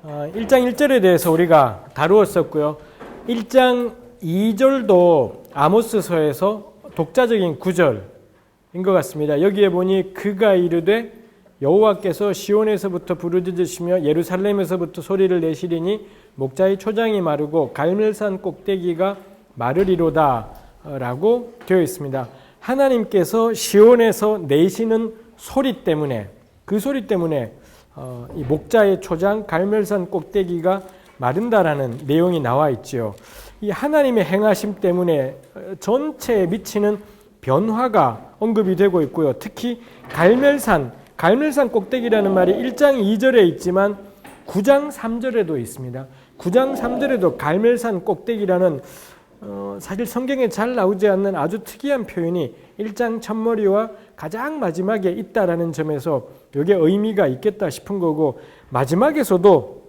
1장 1절에 대해서 우리가 다루었었고요. 1장 2절도 아모스서에서 독자적인 구절인 것 같습니다. 여기에 보니 그가 이르되 여호와께서 시온에서부터 부르짖으시며 예루살렘에서부터 소리를 내시리니 목자의 초장이 마르고 갈멜산 꼭대기가 마르리로다 라고 되어 있습니다. 하나님께서 시온에서 내시는 소리 때문에, 그 소리 때문에 이 목자의 초장 갈멜산 꼭대기가 마른다라는 내용이 나와 있죠. 이 하나님의 행하심 때문에 전체에 미치는 변화가 언급이 되고 있고요. 특히 갈멜산 꼭대기라는 말이 1장 2절에 있지만 9장 3절에도 있습니다. 9장 3절에도 갈멜산 꼭대기라는 사실 성경에 잘 나오지 않는 아주 특이한 표현이 1장 첫머리와 가장 마지막에 있다라는 점에서 이게 의미가 있겠다 싶은 거고, 마지막에서도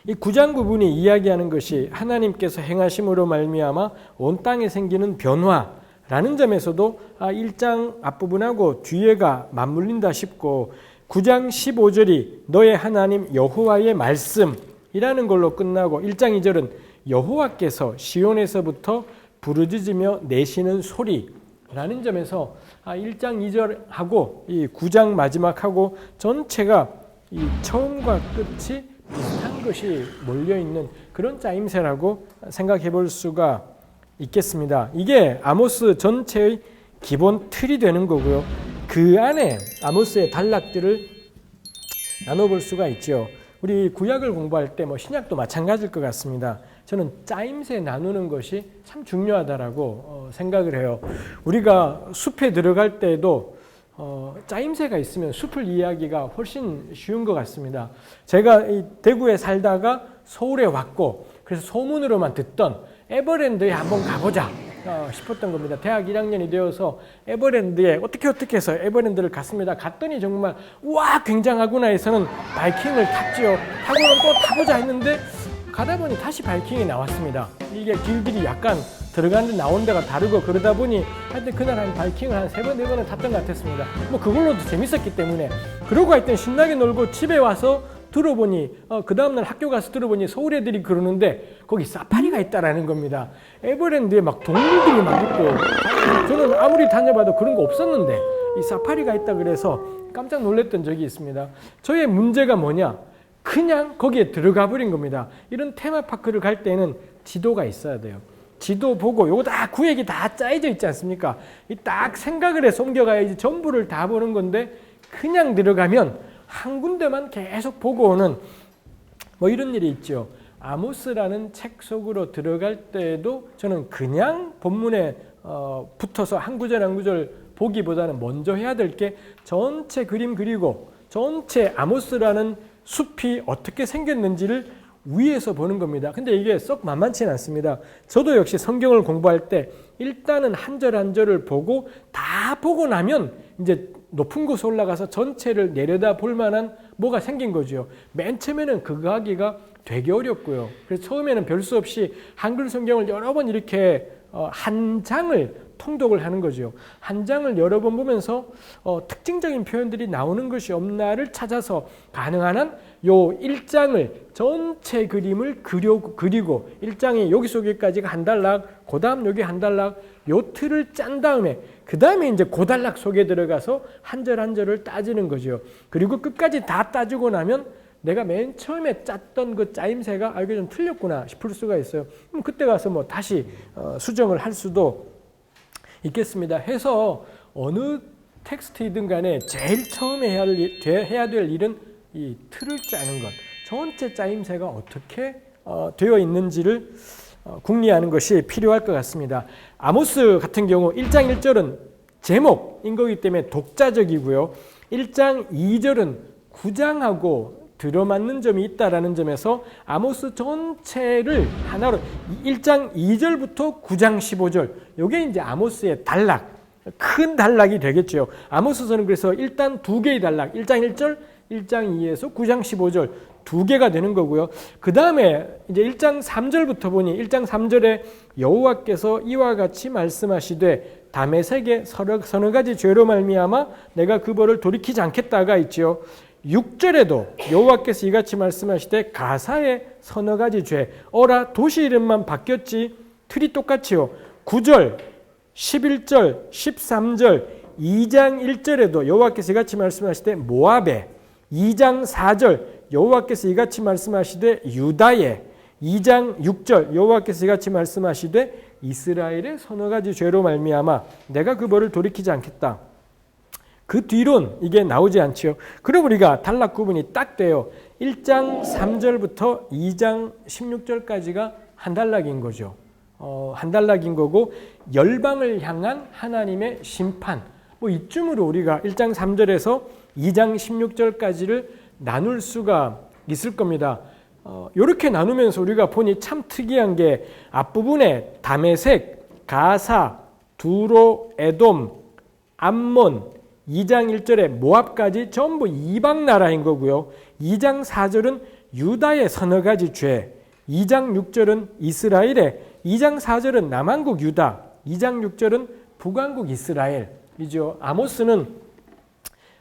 이 9장 부분이 이야기하는 것이 하나님께서 행하심으로 말미암아 온 땅에 생기는 변화라는 점에서도 1장 앞부분하고 뒤에가 맞물린다 싶고, 9장 15절이 너의 하나님 여호와의 말씀이라는 걸로 끝나고 1장 2절은 여호와께서 시온에서부터 부르짖으며 내시는 소리라는 점에서 1장 2절하고 이 9장 마지막하고 전체가 이 처음과 끝이 비슷한 것이 몰려있는 그런 짜임새라고 생각해 볼 수가 있겠습니다. 이게 아모스 전체의 기본 틀이 되는 거고요. 그 안에 아모스의 단락들을 나눠볼 수가 있죠. 우리 구약을 공부할 때 신약도 마찬가지일 것 같습니다. 저는 짜임새 나누는 것이 참 중요하다라고 생각을 해요. 우리가 숲에 들어갈 때에도 짜임새가 있으면 숲을 이해하기가 훨씬 쉬운 것 같습니다. 제가 이 대구에 살다가 서울에 왔고, 그래서 소문으로만 듣던 에버랜드에 한번 가보자 싶었던 겁니다. 대학 1학년이 되어서 에버랜드에 어떻게 해서 에버랜드를 갔습니다. 갔더니 정말 우와 굉장하구나 해서는 바이킹을 탔지요. 타고는 또 타보자 했는데 가다 보니 다시 바이킹이 나왔습니다. 이게 길들이 약간 들어가는 데 나온 데가 다르고 그러다 보니 하여튼 그날 한 바이킹을 한 3번, 4번은 탔던 것 같았습니다. 그걸로도 재밌었기 때문에. 그러고 하여튼 신나게 놀고 집에 와서 들어보니 그 다음날 학교 가서 들어보니 서울 애들이 그러는데 거기 사파리가 있다라는 겁니다. 에버랜드에 막 동물들이 막 있고, 저는 아무리 다녀봐도 그런 거 없었는데 이 사파리가 있다 그래서 깜짝 놀랐던 적이 있습니다. 저의 문제가 뭐냐? 그냥 거기에 들어가 버린 겁니다. 이런 테마파크를 갈 때는 지도가 있어야 돼요. 지도 보고 요거 다 구획이 다 짜여져 있지 않습니까? 이 딱 생각을 해서 옮겨가야지 전부를 다 보는 건데, 그냥 들어가면 한 군데만 계속 보고 오는 이런 일이 있죠. 아모스라는 책 속으로 들어갈 때에도 저는 그냥 본문에 붙어서 한 구절 한 구절 보기보다는 먼저 해야 될 게 전체 그림 그리고 전체 아모스라는 숲이 어떻게 생겼는지를 위에서 보는 겁니다. 근데 이게 썩 만만치는 않습니다. 저도 역시 성경을 공부할 때 일단은 한 절 한 절을 보고 다 보고 나면 이제 높은 곳에 올라가서 전체를 내려다 볼 만한 뭐가 생긴 거죠. 맨 처음에는 그거 하기가 되게 어렵고요. 그래서 처음에는 별 수 없이 한글 성경을 여러 번 이렇게 한 장을 통독을 하는 거죠. 한 장을 여러 번 보면서 특징적인 표현들이 나오는 것이 없나를 찾아서 가능한 한 요 1장을 전체 그림을 그리고 1장이 여기서 여기까지가 한 단락, 그 다음 여기 한 단락, 요 틀을 짠 다음에 그 다음에 이제 그 단락 속에 들어가서 한 절 한 절을 따지는 거죠. 그리고 끝까지 다 따지고 나면 내가 맨 처음에 짰던 그 짜임새가 이게 좀 틀렸구나 싶을 수가 있어요. 그럼 그때 가서 다시 수정을 할 수도 있겠습니다. 해서 어느 텍스트이든 간에 제일 처음에 해야 될 일은 이 틀을 짜는 것, 전체 짜임새가 어떻게 되어 있는지를 궁리하는 것이 필요할 것 같습니다. 아모스 같은 경우 1장 1절은 제목인 거기 때문에 독자적이고요. 1장 2절은 9장하고 들어맞는 점이 있다라는 점에서 아모스 전체를 하나로 1장 2절부터 9장 15절, 이게 이제 아모스의 단락, 큰 단락이 되겠죠. 아모스서는 그래서 일단 두 개의 단락, 1장 1절, 1장 2에서 9장 15절 두 개가 되는 거고요. 그 다음에 이제 1장 3절부터 보니 1장 3절에 여호와께서 이와 같이 말씀하시되 다메섹의 서너 가지 죄로 말미암아 내가 그 벌을 돌이키지 않겠다가 있지요. 6절에도 여호와께서 이같이 말씀하시되 가사의 서너 가지 죄. 어라 도시 이름만 바뀌었지 틀이 똑같이요. 9절, 11절, 13절, 2장 1절에도 여호와께서 이같이 말씀하시되 모압에, 2장 4절 여호와께서 이같이 말씀하시되 유다에, 2장 6절 여호와께서 이같이 말씀하시되 이스라엘의 서너 가지 죄로 말미암아 내가 그 벌을 돌이키지 않겠다. 그 뒤론 이게 나오지 않지요. 그럼 우리가 단락 구분이 딱 돼요. 1장 3절부터 2장 16절까지가 한 단락인 거죠. 한 단락인 거고 열방을 향한 하나님의 심판. 뭐 이쯤으로 우리가 1장 3절에서 2장 16절까지를 나눌 수가 있을 겁니다. 이렇게 나누면서 우리가 보니 참 특이한 게 앞부분에 다메섹, 가사, 두로, 에돔, 암몬, 2장 1절에 모압까지 전부 이방 나라인 거고요. 2장 4절은 유다의 서너 가지 죄, 2장 6절은 이스라엘의, 2장 4절은 남한국 유다, 2장 6절은 북왕국 이스라엘이죠. 아모스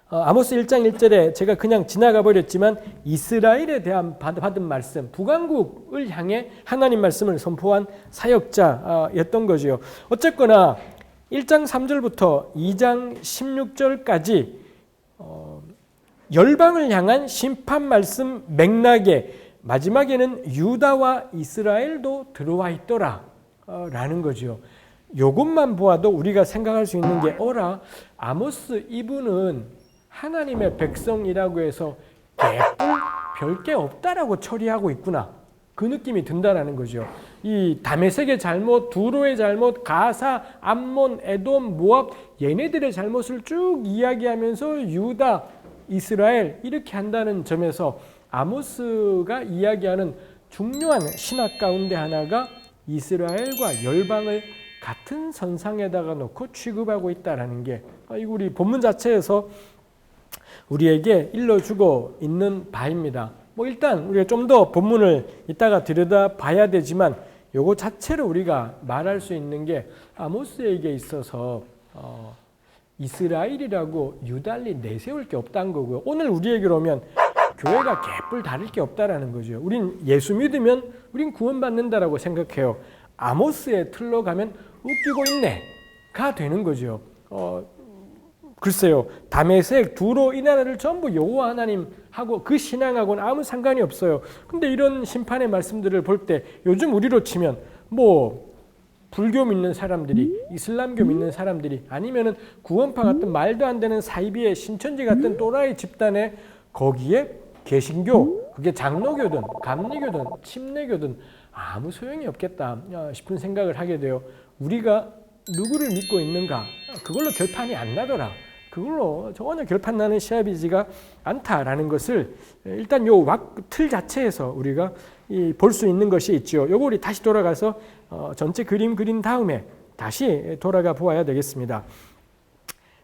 1장 1절에 제가 그냥 지나가 버렸지만 이스라엘에 대한 받은 말씀, 북왕국을 향해 하나님 말씀을 선포한 사역자였던 거죠. 어쨌거나 1장 3절부터 2장 16절까지 열방을 향한 심판 말씀 맥락에 마지막에는 유다와 이스라엘도 들어와 있더라 라는 거죠. 이것만 보아도 우리가 생각할 수 있는 게 어라 아모스 이분은 하나님의 백성이라고 해서 별게 없다라고 처리하고 있구나. 그 느낌이 든다라는 거죠. 이 다메섹의 잘못, 두로의 잘못, 가사, 암몬, 에돔, 모압 얘네들의 잘못을 쭉 이야기하면서 유다, 이스라엘 이렇게 한다는 점에서 아모스가 이야기하는 중요한 신학 가운데 하나가 이스라엘과 열방을 같은 선상에다가 놓고 취급하고 있다라는 게 이거 우리 본문 자체에서 우리에게 일러주고 있는 바입니다. 뭐 일단 우리가 좀 더 본문을 이따가 들여다 봐야 되지만 요거 자체로 우리가 말할 수 있는 게 아모스에게 있어서 이스라엘이라고 유달리 내세울 게 없다는 거고요. 오늘 우리에게로 오면 교회가 개뿔 다를 게 없다라는 거죠. 우린 예수 믿으면 우린 구원받는다라고 생각해요. 아모스의 틀로 가면 웃기고 있네가 되는 거죠. 글쎄요. 다메섹, 두로 이 나라를 전부 여호와 하나님하고 그 신앙하고는 아무 상관이 없어요. 근데 이런 심판의 말씀들을 볼 때 요즘 우리로 치면 뭐 불교 믿는 사람들이, 이슬람교 믿는 사람들이 아니면은 구원파 같은 말도 안 되는 사이비의 신천지 같은 또라이 집단에 거기에 개신교, 그게 장로교든 감리교든 침례교든 아무 소용이 없겠다 싶은 생각을 하게 돼요. 우리가 누구를 믿고 있는가? 그걸로 결판이 안 나더라. 그걸로 전혀 결판 나는 시합이지가 않다라는 것을 일단 요 틀 자체에서 우리가 볼 수 있는 것이 있죠. 요거 우리 다시 돌아가서 전체 그림 그린 다음에 다시 돌아가 보아야 되겠습니다.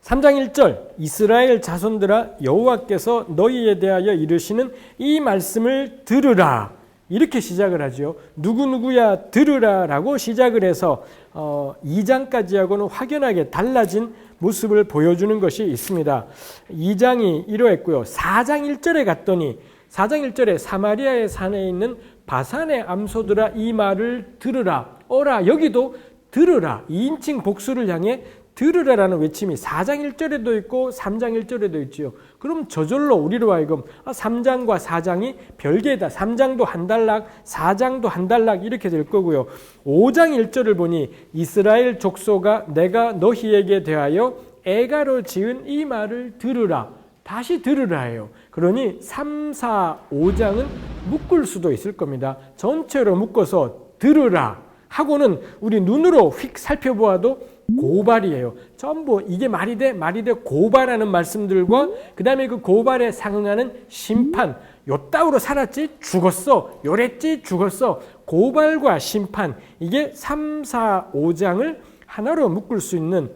3장 1절 이스라엘 자손들아 여호와께서 너희에 대하여 이르시는 이 말씀을 들으라. 이렇게 시작을 하죠. 누구누구야 들으라라고 시작을 해서 2장까지 하고는 확연하게 달라진 모습을 보여주는 것이 있습니다. 2장이 이러했고요. 4장 1절에 갔더니 4장 1절에 사마리아의 산에 있는 바산의 암소들아 이 말을 들으라. 어라 여기도 들으라. 2인칭 복수를 향해 들으라라는 외침이 4장 1절에도 있고 3장 1절에도 있지요. 그럼 저절로 우리로 하여금 3장과 4장이 별개다. 3장도 한 단락, 4장도 한 단락 이렇게 될 거고요. 5장 1절을 보니 이스라엘 족속아 내가 너희에게 대하여 애가로 지은 이 말을 들으라. 다시 들으라예요. 그러니 3, 4, 5장은 묶을 수도 있을 겁니다. 전체로 묶어서 들으라 하고는 우리 눈으로 휙 살펴보아도 고발이에요. 전부 이게 말이 돼 고발하는 말씀들과 그 다음에 그 고발에 상응하는 심판. 요따위로 살았지 죽었어. 요랬지 죽었어. 고발과 심판. 이게 3, 4, 5장을 하나로 묶을 수 있는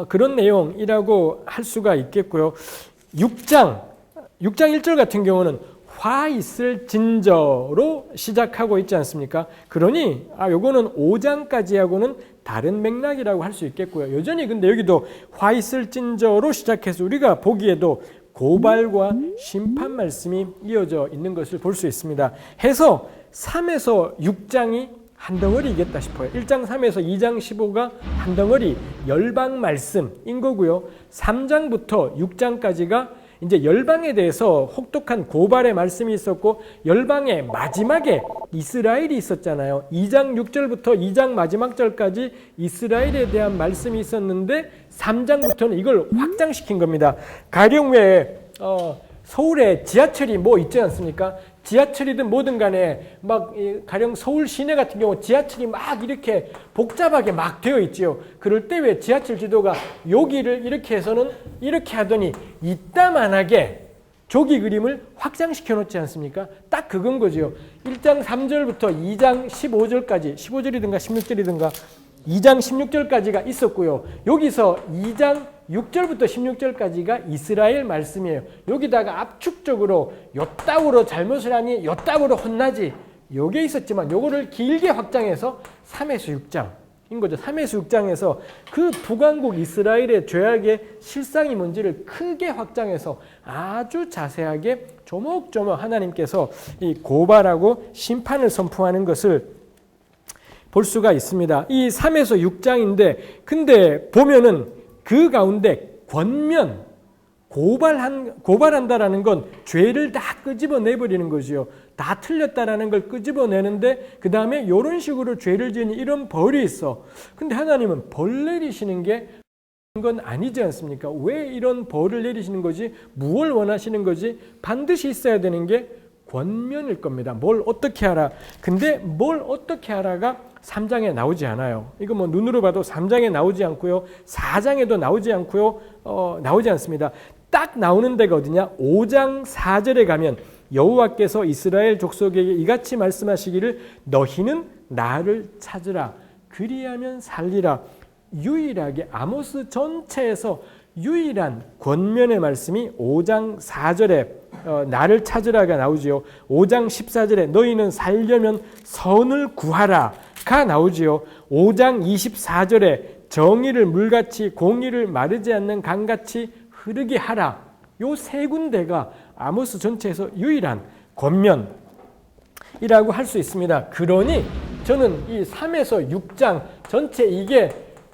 그런 내용이라고 할 수가 있겠고요. 6장 1절 같은 경우는 화 있을 진저로 시작하고 있지 않습니까? 그러니 요거는 5장까지 하고는 다른 맥락이라고 할 수 있겠고요. 여전히 근데 여기도 화 있을 진저로 시작해서 우리가 보기에도 고발과 심판 말씀이 이어져 있는 것을 볼 수 있습니다. 해서 3에서 6장이 한 덩어리이겠다 싶어요. 1장 3에서 2장 15가 한 덩어리 열방 말씀인 거고요. 3장부터 6장까지가 이제 열방에 대해서 혹독한 고발의 말씀이 있었고, 열방의 마지막에 이스라엘이 있었잖아요. 2장 6절부터 2장 마지막 절까지 이스라엘에 대한 말씀이 있었는데 3장부터는 이걸 확장시킨 겁니다. 가령 왜 서울에 지하철이 뭐 있지 않습니까? 지하철이든 뭐든 간에 막 가령 서울 시내 같은 경우 지하철이 막 이렇게 복잡하게 막 되어 있지요. 그럴 때 왜 지하철 지도가 여기를 이렇게 해서는 이렇게 하더니 이따만하게 조기 그림을 확장시켜 놓지 않습니까? 딱 그건 거지요. 1장 3절부터 2장 15절까지 15절이든가 16절이든가 2장 16절까지가 있었고요. 여기서 2장 6절부터 16절까지가 이스라엘 말씀이에요. 여기다가 압축적으로 요따구로 잘못을 하니 요따구로 혼나지, 요게 있었지만 요거를 길게 확장해서 3에서 6장인 거죠. 3에서 6장에서 그 북왕국 이스라엘의 죄악의 실상이 뭔지를 크게 확장해서 아주 자세하게 조목조목 하나님께서 이 고발하고 심판을 선포하는 것을 볼 수가 있습니다. 이 3에서 6장인데 근데 보면은 그 가운데 권면, 고발한다라는 건 죄를 다 끄집어내버리는 거지요. 다 틀렸다라는 걸 끄집어내는데 그 다음에 이런 식으로 죄를 지으니 이런 벌이 있어. 근데 하나님은 벌 내리시는 게 건 아니지 않습니까? 왜 이런 벌을 내리시는 거지? 무엇을 원하시는 거지? 반드시 있어야 되는 게 권면일 겁니다. 뭘 어떻게 하라. 근데 뭘 어떻게 하라가 3장에 나오지 않아요. 이거 뭐 눈으로 봐도 3장에 나오지 않고요. 4장에도 나오지 않고요. 나오지 않습니다. 딱 나오는 데가 어디냐? 5장 4절에 가면 여호와께서 이스라엘 족속에게 이같이 말씀하시기를 너희는 나를 찾으라. 그리하면 살리라. 유일하게 아모스 전체에서 유일한 권면의 말씀이 5장 4절에 나를 찾으라가 나오지요. 5장 14절에 너희는 살려면 선을 구하라가 나오지요. 5장 24절에 정의를 물같이 공의를 마르지 않는 강같이 흐르게 하라. 요 세 군데가 아모스 전체에서 유일한 권면이라고 할 수 있습니다. 그러니 저는 이 3에서 6장 전체 이게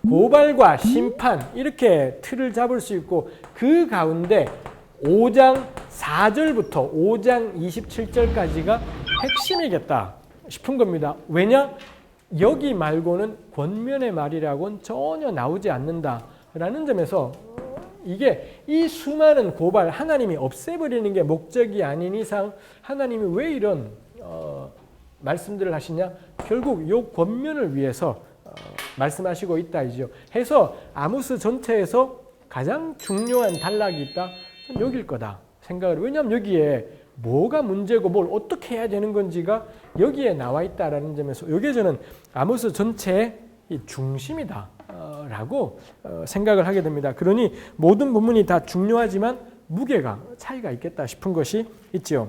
고발과 심판 이렇게 틀을 잡을 수 있고 그 가운데 5장 4절부터 5장 27절까지가 핵심이겠다 싶은 겁니다. 왜냐? 여기 말고는 권면의 말이라고는 전혀 나오지 않는다라는 점에서 이게 이 수많은 고발 하나님이 없애버리는 게 목적이 아닌 이상 하나님이 왜 이런 말씀들을 하시냐? 결국 이 권면을 위해서 말씀하시고 있다 이죠. 해서 아모스 전체에서 가장 중요한 단락이 있다. 저는 여길 거다 생각을. 왜냐하면 여기에 뭐가 문제고 뭘 어떻게 해야 되는 건지가 여기에 나와 있다라는 점에서 이게 저는 아모스 전체의 중심이다 라고 생각을 하게 됩니다. 그러니 모든 부분이 다 중요하지만 무게가 차이가 있겠다 싶은 것이 있지요.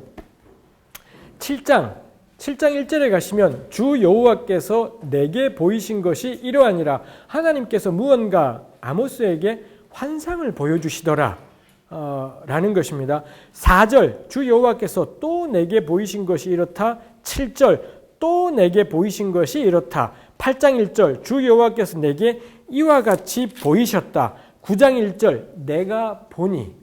7장 1절에 가시면 주 여호와께서 내게 보이신 것이 이러하니라. 하나님께서 무언가 아모스에게 환상을 보여주시더라 라는 것입니다. 4절 주 여호와께서 또 내게 보이신 것이 이렇다. 7절 또 내게 보이신 것이 이렇다. 8장 1절 주 여호와께서 내게 이와 같이 보이셨다. 9장 1절 내가 보니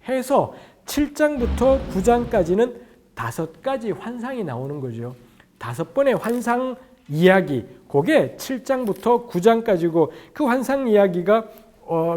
해서 7장부터 9장까지는 5가지 환상이 나오는 거죠. 5번의 환상 이야기, 그게 7장부터 9장까지고 그 환상 이야기가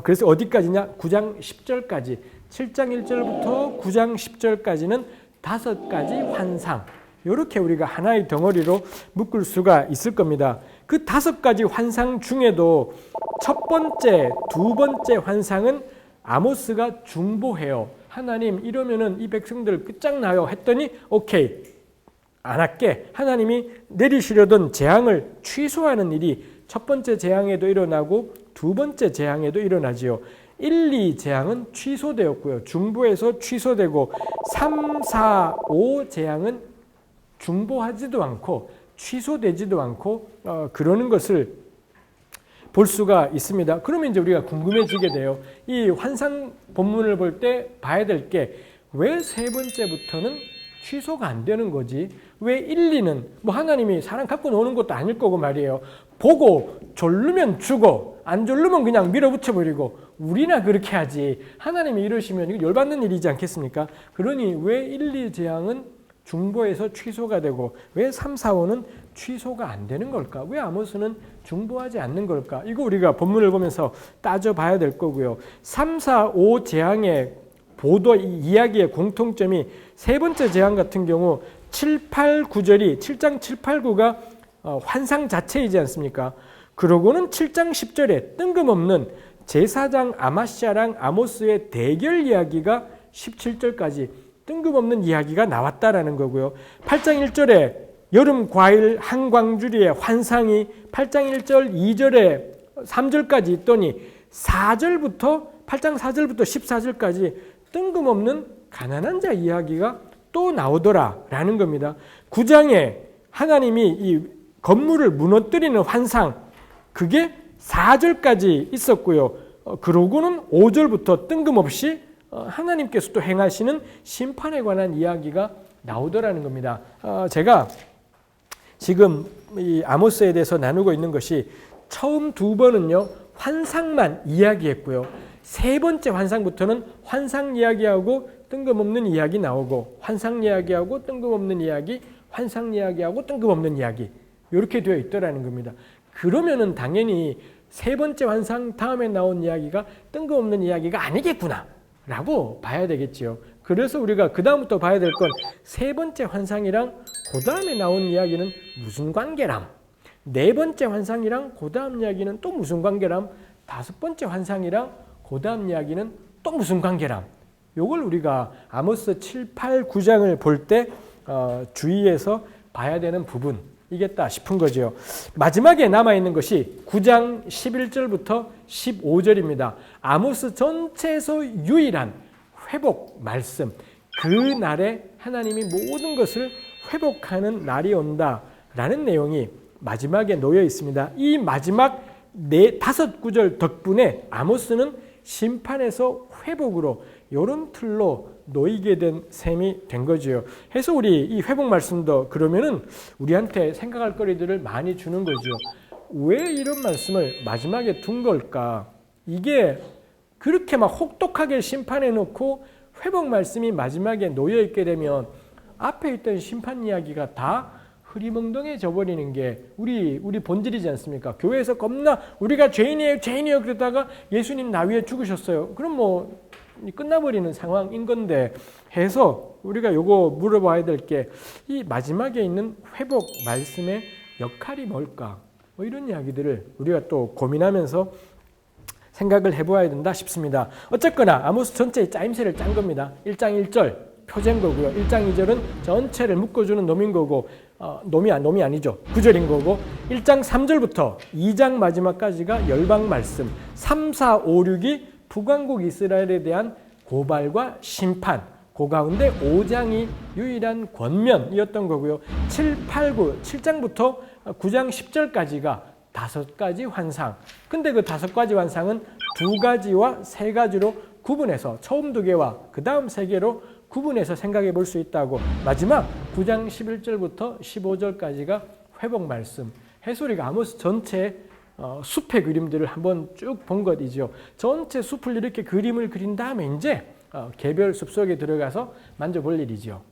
그래서 어디까지냐? 9장 10절까지 7장 1절부터 9장 10절까지는 5가지 환상. 이렇게 우리가 하나의 덩어리로 묶을 수가 있을 겁니다. 그 5가지 환상 중에도 첫 번째, 두 번째 환상은 아모스가 중보해요. 하나님 이러면은 이 백성들 끝장나요 했더니 오케이 안 할게. 하나님이 내리시려던 재앙을 취소하는 일이 첫 번째 재앙에도 일어나고 두 번째 재앙에도 일어나지요. 1, 2 재앙은 취소되었고요. 중보에서 취소되고 3, 4, 5 재앙은 중보하지도 않고 취소되지도 않고 그러는 것을 볼 수가 있습니다. 그러면 이제 우리가 궁금해지게 돼요. 이 환상 본문을 볼 때 봐야 될 게 왜 세 번째부터는 취소가 안 되는 거지? 왜 1, 2는 뭐 하나님이 사람 갖고 노는 것도 아닐 거고 말이에요. 보고 졸르면 주고 안 졸르면 그냥 밀어붙여 버리고 우리나 그렇게 하지. 하나님이 이러시면 이거 열받는 일이지 않겠습니까? 그러니 왜 1, 2 재앙은 중보에서 취소가 되고 왜 3, 4, 5는 취소가 안 되는 걸까? 왜 아모스는 중보하지 않는 걸까? 이거 우리가 본문을 보면서 따져봐야 될 거고요. 3, 4, 5 재앙의 보도 이야기의 공통점이 세 번째 재앙 같은 경우 7, 8, 9절이 7장 7, 8, 9가 환상 자체이지 않습니까? 그러고는 7장 10절에 뜬금없는 제사장 아마시아랑 아모스의 대결 이야기가 17절까지 뜬금없는 이야기가 나왔다라는 거고요. 8장 1절에 여름 과일 한광주리의 환상이 8장 1절 2절에 3절까지 있더니 8장 4절부터 14절까지 뜬금없는 가난한 자 이야기가 또 나오더라라는 겁니다. 9장에 하나님이 이 건물을 무너뜨리는 환상 그게 4절까지 있었고요. 그러고는 5절부터 뜬금없이 하나님께서 또 행하시는 심판에 관한 이야기가 나오더라는 겁니다. 제가 지금 이 아모스에 대해서 나누고 있는 것이 처음 두 번은요 환상만 이야기했고요. 세 번째 환상부터는 환상 이야기하고 뜬금없는 이야기 나오고 환상 이야기하고 뜬금없는 이야기, 환상 이야기하고 뜬금없는 이야기 이렇게 되어 있더라는 겁니다. 그러면은 당연히 세 번째 환상 다음에 나온 이야기가 뜬금없는 이야기가 아니겠구나 라고 봐야 되겠지요. 그래서 우리가 그 다음부터 봐야 될 건 세 번째 환상이랑 그 다음에 나온 이야기는 무슨 관계람, 네 번째 환상이랑 그 다음 이야기는 또 무슨 관계람, 다섯 번째 환상이랑 그 다음 이야기는 또 무슨 관계람. 요걸 우리가 아모스 7, 8, 9장을 볼 때 주의해서 봐야 되는 부분이겠다 싶은 거죠. 마지막에 남아있는 것이 9장 11절부터 15절입니다. 아모스 전체에서 유일한 회복 말씀. 그 날에 하나님이 모든 것을 회복하는 날이 온다라는 내용이 마지막에 놓여 있습니다. 이 마지막 5구절 덕분에 아모스는 심판에서 회복으로 이런 틀로 놓이게 된 셈이 된 거지요. 해서 우리 이 회복 말씀도 그러면은 우리한테 생각할 거리들을 많이 주는 거죠. 왜 이런 말씀을 마지막에 둔 걸까? 이게 그렇게 막 혹독하게 심판해 놓고 회복 말씀이 마지막에 놓여 있게 되면 앞에 있던 심판 이야기가 다 흐리멍덩해져 버리는 게 우리 본질이지 않습니까? 교회에서 겁나 우리가 죄인이에요 그러다가 예수님 나 위에 죽으셨어요. 그럼 뭐 끝나버리는 상황인 건데 해서 우리가 요거 물어봐야 될 게 이 마지막에 있는 회복 말씀의 역할이 뭘까? 뭐 이런 이야기들을 우리가 또 고민하면서 생각을 해보아야 된다 싶습니다. 어쨌거나 아모스 전체의 짜임새를 짠 겁니다. 1장 1절 표제인 거고요. 1장 2절은 전체를 묶어주는 놈인 거고 놈이 아니죠. 9절인 거고 1장 3절부터 2장 마지막까지가 열방 말씀 3, 4, 5, 6이 북왕국 이스라엘에 대한 고발과 심판 그 가운데 5장이 유일한 권면이었던 거고요. 7, 8, 9, 7장부터 9장 10절까지가 5가지 환상. 근데 그 5가지 환상은 2가지와 3가지로 구분해서 처음 2개와 그 다음 3개로 구분해서 생각해 볼 수 있다고. 마지막 9장 11절부터 15절까지가 회복 말씀. 해소리가 아모스 전체 숲의 그림들을 한번 쭉 본 것이죠. 전체 숲을 이렇게 그림을 그린 다음에 이제 개별 숲속에 들어가서 만져볼 일이죠.